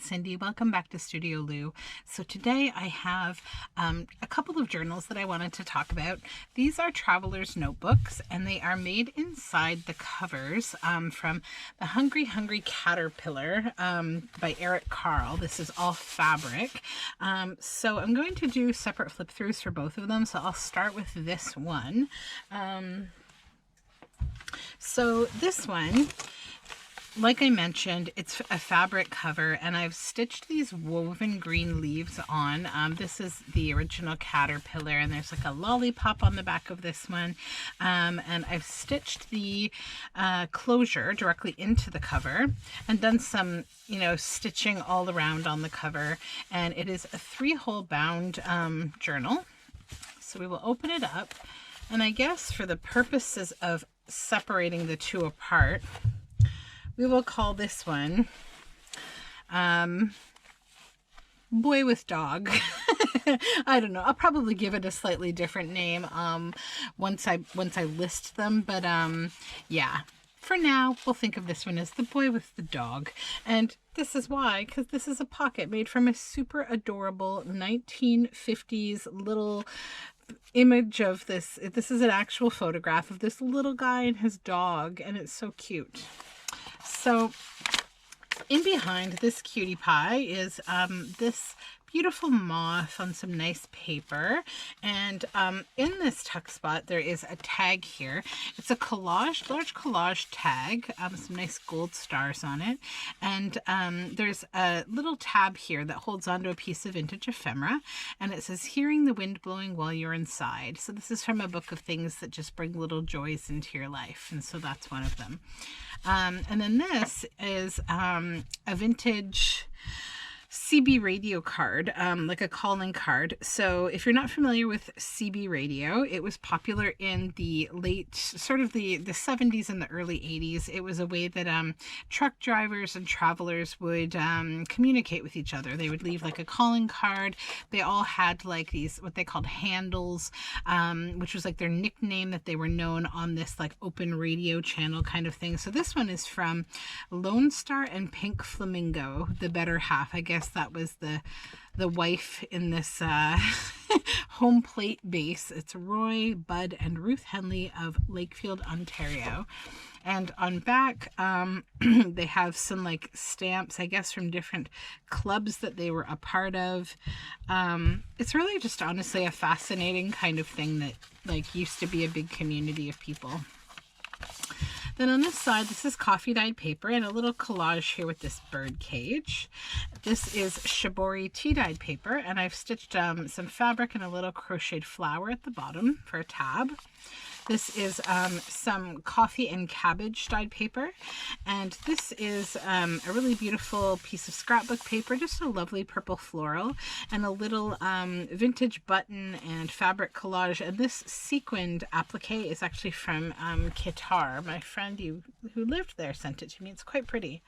Cindy. Welcome back to Studioloo. So today I have a couple of journals that I wanted to talk about. These are traveler's notebooks, and they are made inside the covers from The Hungry Hungry Caterpillar by Eric Carle. This is all fabric. So I'm going to do separate flip throughs for both of them. So I'll start with this one. So this one, like I mentioned, it's a fabric cover, and I've stitched these woven green leaves on. This is the original caterpillar, and there's like a lollipop on the back of this one. And I've stitched the closure directly into the cover and done some, stitching all around on the cover. And it is a 3-hole bound journal. So we will open it up. And I guess for the purposes of separating the two apart, we will call this one Boy with Dog. I don't know. I'll probably give it a slightly different name once I list them. But yeah, for now, we'll think of this one as The Boy with the Dog. And this is why, because this is a pocket made from a super adorable 1950s little image of this. This is an actual photograph of this little guy and his dog, and it's so cute. So in behind this cutie pie is this beautiful moth on some nice paper, and in this tuck spot there is a tag here. It's a collage, large collage tag, some nice gold stars on it, and there's a little tab here that holds onto a piece of vintage ephemera, and it says hearing the wind blowing while you're inside. So this is from a book of things that just bring little joys into your life, and so that's one of them. And then this is a vintage CB radio card, like a calling card. So if you're not familiar with CB radio, it was popular in the late, sort of the 70s and the early 80s. It was a way that truck drivers and travelers would communicate with each other. They would leave like a calling card. They all had like these, what they called handles, which was like their nickname that they were known on this like open radio channel kind of thing. So this one is from Lone Star and Pink Flamingo, The Better Half. I guess that was the wife in this home plate base. It's Roy, Bud, and Ruth Henley of Lakefield, Ontario. And on back, they have some like stamps, I guess, from different clubs that they were a part of. It's really just honestly a fascinating kind of thing that like used to be a big community of people. Then on this side, this is coffee dyed paper and a little collage here with this bird cage. This is shibori tea dyed paper, and I've stitched some fabric and a little crocheted flower at the bottom for a tab. This is some coffee and cabbage dyed paper, and this is a really beautiful piece of scrapbook paper, just a lovely purple floral, and a little vintage button and fabric collage. And this sequined applique is actually from Qatar. My friend who lived there sent it to me. It's quite pretty.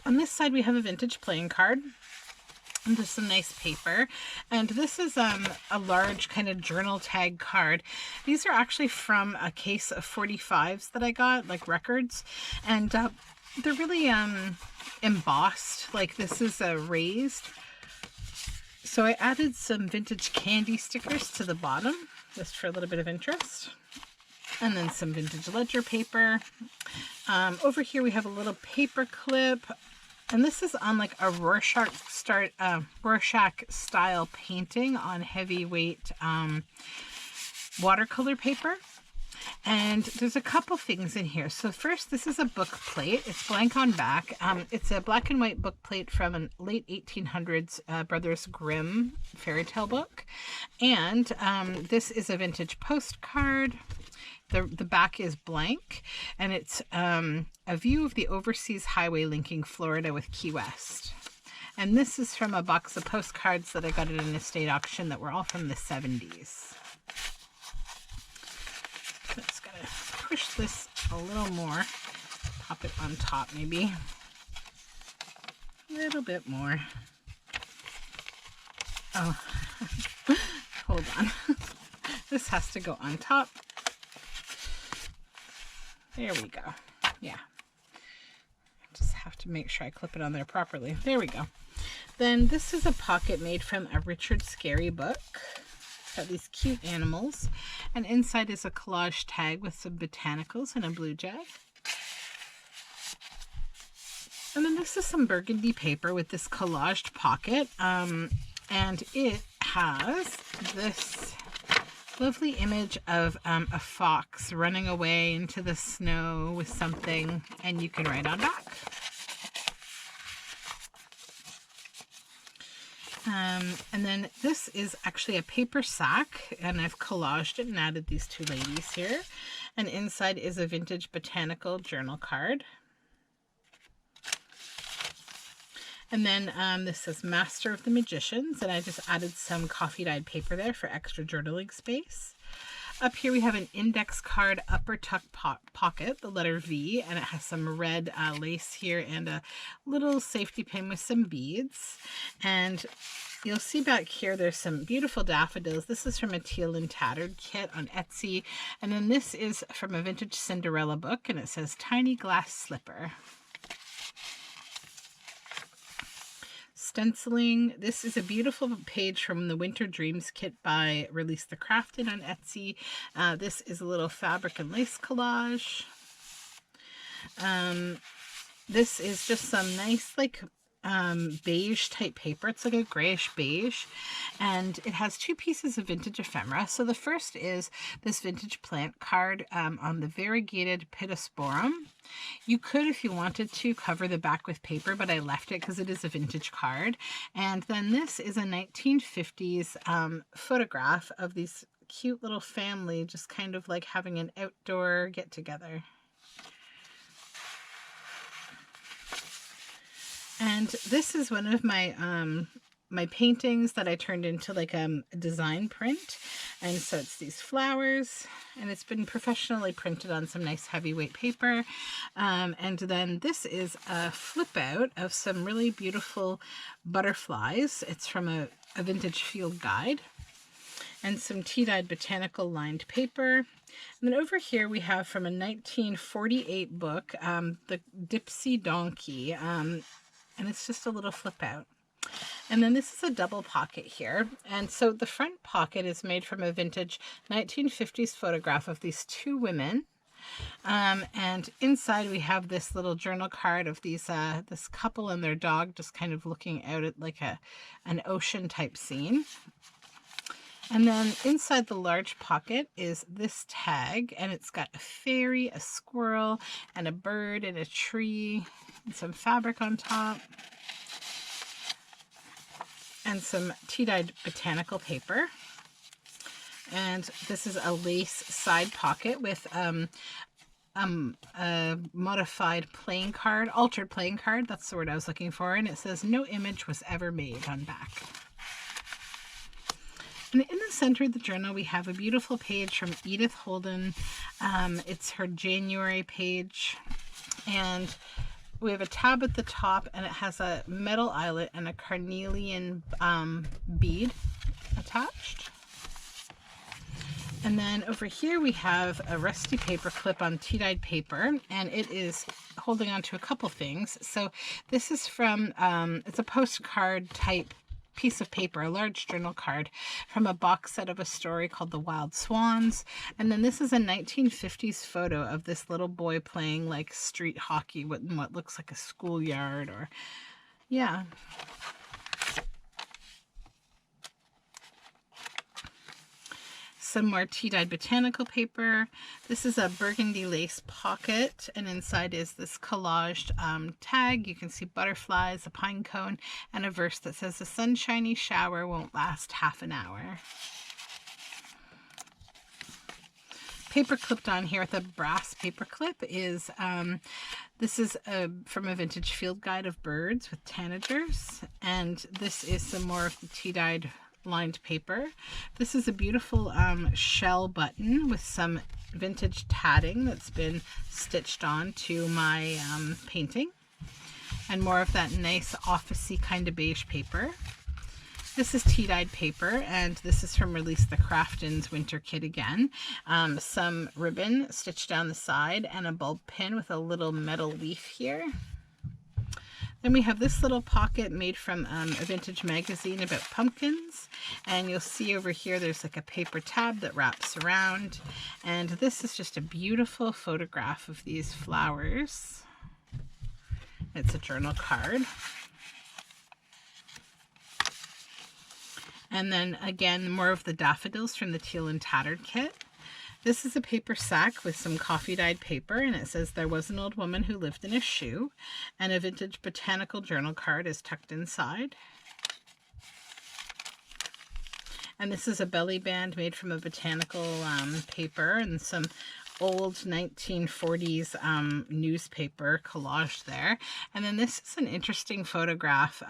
On this side we have a vintage playing card. And just some nice paper, and this is a large kind of journal tag card. These are actually from a case of 45s that I got, like records, and they're really embossed. Like this is raised, so I added some vintage candy stickers to the bottom just for a little bit of interest, and then some vintage ledger paper. Over here we have a little paper clip. And this is on like a Rorschach style painting on heavyweight watercolor paper. And there's a couple things in here. So first, this is a book plate. It's blank on back. It's a black and white book plate from a late 1800s Brothers Grimm fairy tale book. And this is a vintage postcard. The back is blank, and it's a view of the overseas highway linking Florida with Key West. And this is from a box of postcards that I got at an estate auction that were all from the 70s. So just gotta push this a little more, pop it on top maybe. A little bit more. Oh, hold on. This has to go on top. There we go. Yeah. Just have to to make sure I clip it on there properly. There we go. Then this is a pocket made from a Richard Scarry book. It's got these cute animals. And inside is a collage tag with some botanicals and a blue jay. And then this is some burgundy paper with this collaged pocket. And it has this lovely image of a fox running away into the snow with something, and you can write on back. And then this is actually a paper sack, and I've collaged it and added these two ladies here. And inside is a vintage botanical journal card. And then this says Master of the Magicians, and I just added some coffee dyed paper there for extra journaling space. Up here we have an index card upper tuck pocket, the letter V, and it has some red lace here and a little safety pin with some beads. And you'll see back here there's some beautiful daffodils. This is from a Teal and Tattered kit on Etsy. And then this is from a vintage Cinderella book, and it says Tiny Glass Slipper. Stenciling. This is a beautiful page from the Winter Dreams kit by Release the Crafted on Etsy. This is a little fabric and lace collage. This is just some nice beige type paper. It's like a grayish beige, and it has two pieces of vintage ephemera. So the first is this vintage plant card on the variegated Pittosporum. You could, if you wanted to, cover the back with paper, but I left it because it is a vintage card. And then this is a 1950s photograph of these cute little family just kind of like having an outdoor get-together. And this is one of my my paintings that I turned into like a design print. And so it's these flowers, and it's been professionally printed on some nice heavyweight paper. And then this is a flip out of some really beautiful butterflies. It's from a vintage field guide, and some tea-dyed botanical lined paper. And then over here we have from a 1948 book, the Dipsy Donkey. And it's just a little flip out. And then this is a double pocket here. And so the front pocket is made from a vintage 1950s photograph of these two women. And inside we have this little journal card of these this couple and their dog just kind of looking out at like an ocean type scene. And then inside the large pocket is this tag, and it's got a fairy, a squirrel, and a bird and a tree, and some fabric on top, and some tea-dyed botanical paper. And this is a lace side pocket with a modified playing card, altered playing card, that's the word I was looking for, and it says no image was ever made on back. And in the center of the journal, we have a beautiful page from Edith Holden. It's her January page. And we have a tab at the top, and it has a metal eyelet and a carnelian bead attached. And then over here we have a rusty paper clip on tea-dyed paper, and it is holding on to a couple things. So this is from, it's a postcard type piece of paper, a large journal card from a box set of a story called The Wild Swans. And then this is a 1950s photo of this little boy playing like street hockey in what looks like a schoolyard, or yeah. Some more tea-dyed botanical paper. This is a burgundy lace pocket, and inside is this collaged tag. You can see butterflies, a pine cone, and a verse that says, "The sunshiny shower won't last half an hour." Paper clipped on here with a brass paper clip is, this is from a vintage field guide of birds with tanagers, and this is some more of the tea-dyed lined paper. This is a beautiful shell button with some vintage tatting that's been stitched on to my painting, and more of that nice officey kind of beige paper. This is tea-dyed paper, and this is from Release the Crafton's winter kit again. Some ribbon stitched down the side and a bulb pin with a little metal leaf here. Then we have this little pocket made from a vintage magazine about pumpkins. And you'll see over here there's like a paper tab that wraps around. And this is just a beautiful photograph of these flowers. It's a journal card. And then again, more of the daffodils from the Teal and Tattered kit. This is a paper sack with some coffee dyed paper, and it says there was an old woman who lived in a shoe, and a vintage botanical journal card is tucked inside. And this is a belly band made from a botanical paper and some old 1940s newspaper collaged there. And then this is an interesting photograph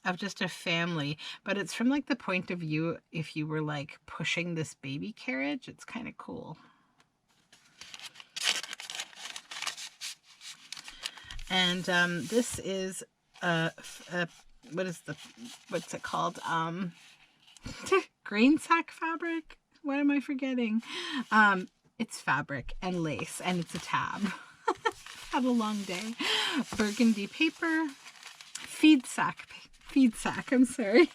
of just a family, but it's from like the point of view if you were like pushing this baby carriage. It's kind of cool. And this is what's it called? Grain sack fabric. What am I forgetting? It's fabric and lace, and it's a tab. Had a long day. Burgundy paper, feed sack, I'm sorry.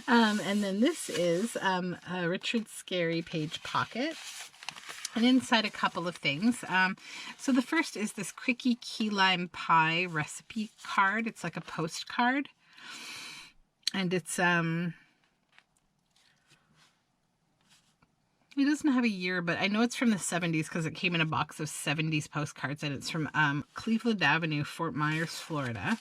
And then this is a Richard Scarry page pocket. And inside a couple of things. So the first is this Quickie Key Lime Pie recipe card. It's like a postcard. And it's it doesn't have a year, but I know it's from the 70s because it came in a box of 70s postcards, and it's from Cleveland Avenue, Fort Myers, Florida.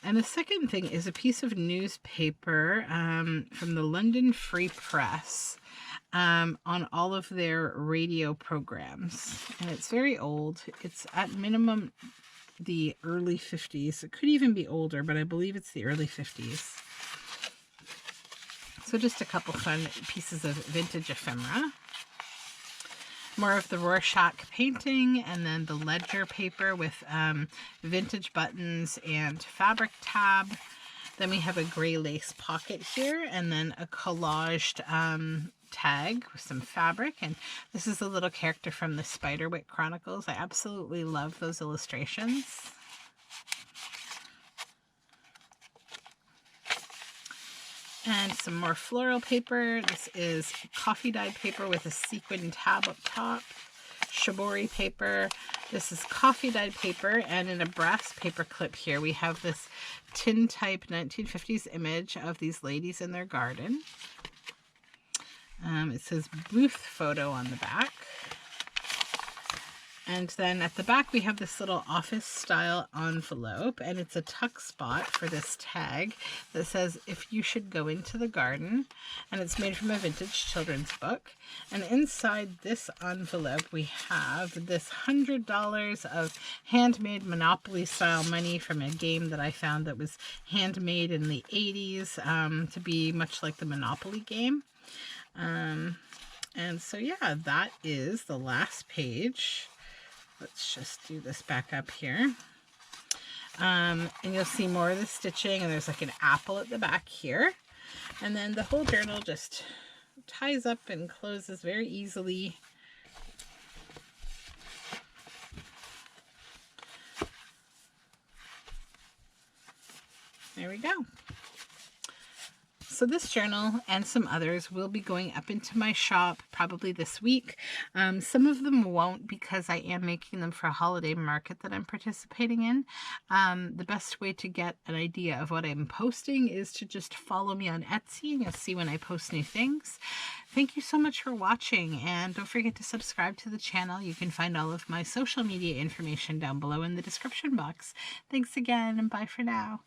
And the second thing is a piece of newspaper from the London Free Press on all of their radio programs. And it's very old. It's at minimum the early 50s. It could even be older, but I believe it's the early 50s. So just a couple fun pieces of vintage ephemera. More of the Rorschach painting, and then the ledger paper with vintage buttons and fabric tab. Then we have a gray lace pocket here, and then a collaged tag with some fabric. And this is a little character from the Spiderwick Chronicles. I absolutely love those illustrations. And some more floral paper. This is coffee dyed paper with a sequin tab up top. Shibori paper. This is coffee dyed paper, and in a brass paper clip here we have this tin type 1950s image of these ladies in their garden. It says booth photo on the back. And then at the back we have this little office style envelope, and it's a tuck spot for this tag that says if you should go into the garden, and it's made from a vintage children's book. And inside this envelope we have this $100 of handmade Monopoly style money from a game that I found that was handmade in the 80s to be much like the Monopoly game. And so yeah, that is the last page. Let's just do this back up here. And you'll see more of the stitching, and there's like an apple at the back here. And then the whole journal just ties up and closes very easily. There we go. So this journal and some others will be going up into my shop probably this week. Some of them won't, because I am making them for a holiday market that I'm participating in. The best way to get an idea of what I'm posting is to just follow me on Etsy, and you'll see when I post new things. Thank you so much for watching, and don't forget to subscribe to the channel. You can find all of my social media information down below in the description box. Thanks again, and bye for now.